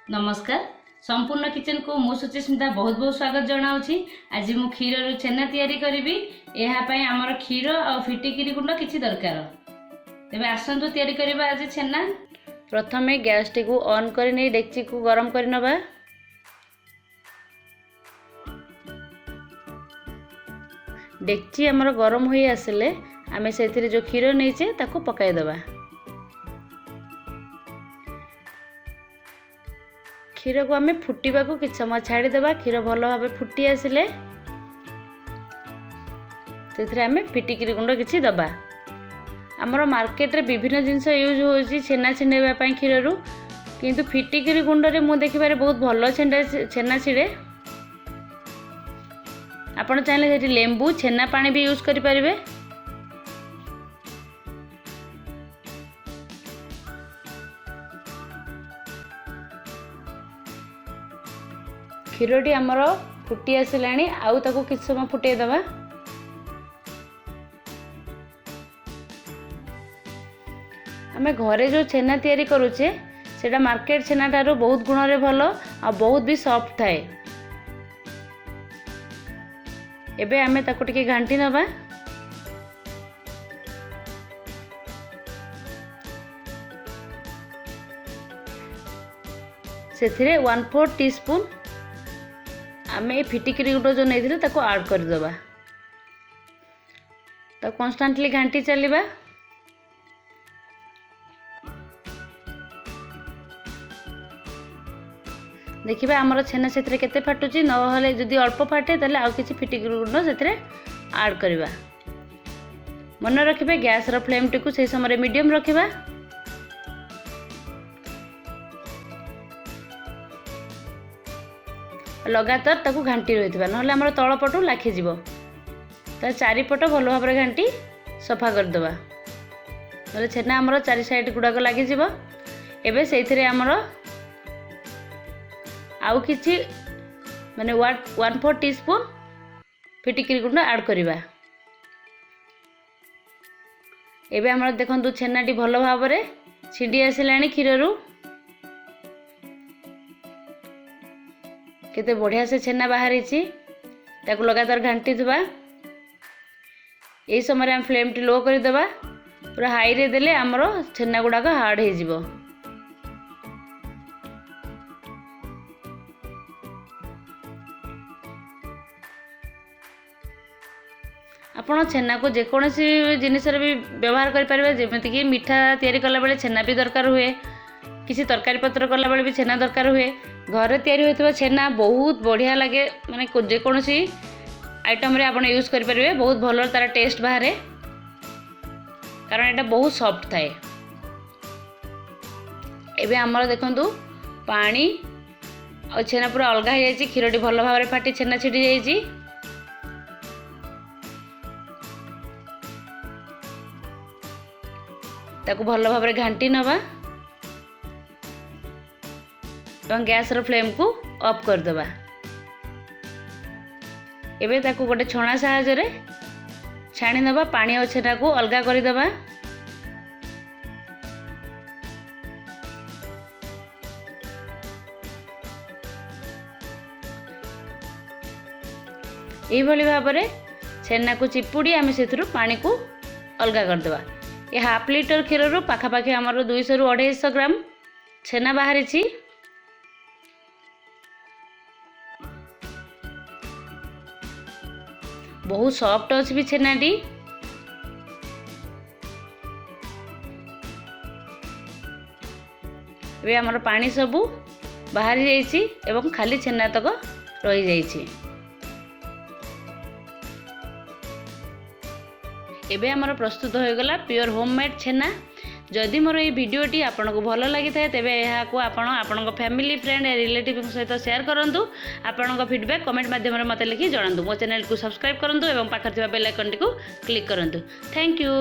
नमस्कार संपूर्ण किचन को मु सुचिस्मिता बहुत बहुत स्वागत जनाऊँगी। आज मु क्षीर रु छेना तैयारी करी यापाई आमर क्षीर आ फिटिकिरी गुंड किसी दरकार तेज आसतु तैयारी करबा। आज छेना प्रथमे गैस टी को ऑन कर नहीं डेक्ची को गरम कर नबा। डेक्ची आमर गरम हो आसिले आमे से जो क्षीर नहीं ताको पकाई दबा। क्षीर को आम फुटा को कि समय छाड़ीदे। क्षीर भल भाव फुटी आसिले आम फिटिकिरी गुंड किसी दबा। आमर मार्केट रे विभिन्न जिनस यूज हो छेना छिंडेवाई क्षीर रु किंतु फिटिकिरी गुंड रे मु देखिबारे बहुत भल छेना छिड़े। आपण चाहे से लेंबू छेना पानी भी यूज करि परिबे। क्षीरटी आमर फुटी आसिलाणी आउ ताको किछ समय फुटे दबा। आमे घरे जो छेना तैयारी करूचे सेटा मार्केट छेना टारू बहुत गुण रे भलो आ बहुत भी सॉफ्ट थाए। एबे आमे ताको टिके घांटी नबा। सेथिरे 1/4 टीस्पून आमे फिटिकिरी गुंड जो नहीं ताको ऐड कर दबा। तो कॉन्स्टेंटली घांटी चलिबा। देखिबा हमर छेना सेतरे केते फाटुची न हले जदी अल्प फाटे तले आ किछि फिटिकिरी गुंड सेतरे ऐड करबा। मन रखिबे गैस रो फ्लेम टिकु सेही समय मीडियम रखिबा। लगातार ताकू घांटी रही ना आम तल पटू लाखी जीव। चारिपट भल भाव घांटी सफा करदे ना छेना आमर चारि साइड गुड़ाक लगिज। एबे से आमर आउ किछि माने 1/4 टीस्पून फिटिकिरी गुंड ऐड करबा। एबे आमर देखंतु छेनाटी भल भाव छिंडी आसिलाणी क्षीर रु। केते बढ़िया से छेना बाहरी ताकू लगातार घांटी दबा। यही समय हम फ्लेम टी लो कर दबा। पूरा हाई रे देले आमर छेना गुड़ाक हार्ड हो जिवो। आपण छेना को जेकोसी जिनिस भी व्यवहार कर पारे। जेमति कि मीठा तैयारी कला बेले छेना भी दरकार हुए। किसी तरकारी पत्र कला बेले भी छेना दरकार हुए। घर तैयारी होता छेना बहुत बढ़िया लगे माने जेकोसी आइटम रे आपण यूज कर पारे। बहुत भल तार टेस्ट बाहर कारण एटा बहुत सॉफ्ट थाए। एबे आमर देखंतु पानी और छेना पूरा अलग हो जाई। क्षीरटी भल भाव रे फाटी छेना छिड़ी जाई। ताकू भल भाव रे घांटी नबा और गैस रो फ्लेम को ऑफ कर दबा। एबे ताकू गोटे छणा साहाय्य रे छाणी नबा। पानी और छेना को अलगा कर दबा। एही भली भाव रे छेना को चिपुड़ी आमे सेथुरु पानी को अलगा कर दबा। ये हाफ लिटर क्षीर रु पाखापाखि आमर 200 रु 250 ग्राम छेना बाहरी। बहुत सॉफ्ट अच्छी भी छेनाटी। ए आमर पानी सबू बाहरी जाइछि एवं खाली छेना तक रही जाइछि। एबे आमर प्रस्तुत हो गला प्योर होममेड छेना। जदि मोर ये वीडियोटी आपको भल लगी था तेबे यहाँ आपण फैमिली फ्रेंड रिलेटिव सहित शेयर करूँ। आपण फीडबैक कमेंट माध्यम मत लिखि जणातु। मो चैनल को सब्सक्राइब करूँ और पाखर बेल आइकन टी को क्लिक करूँ। Thank you.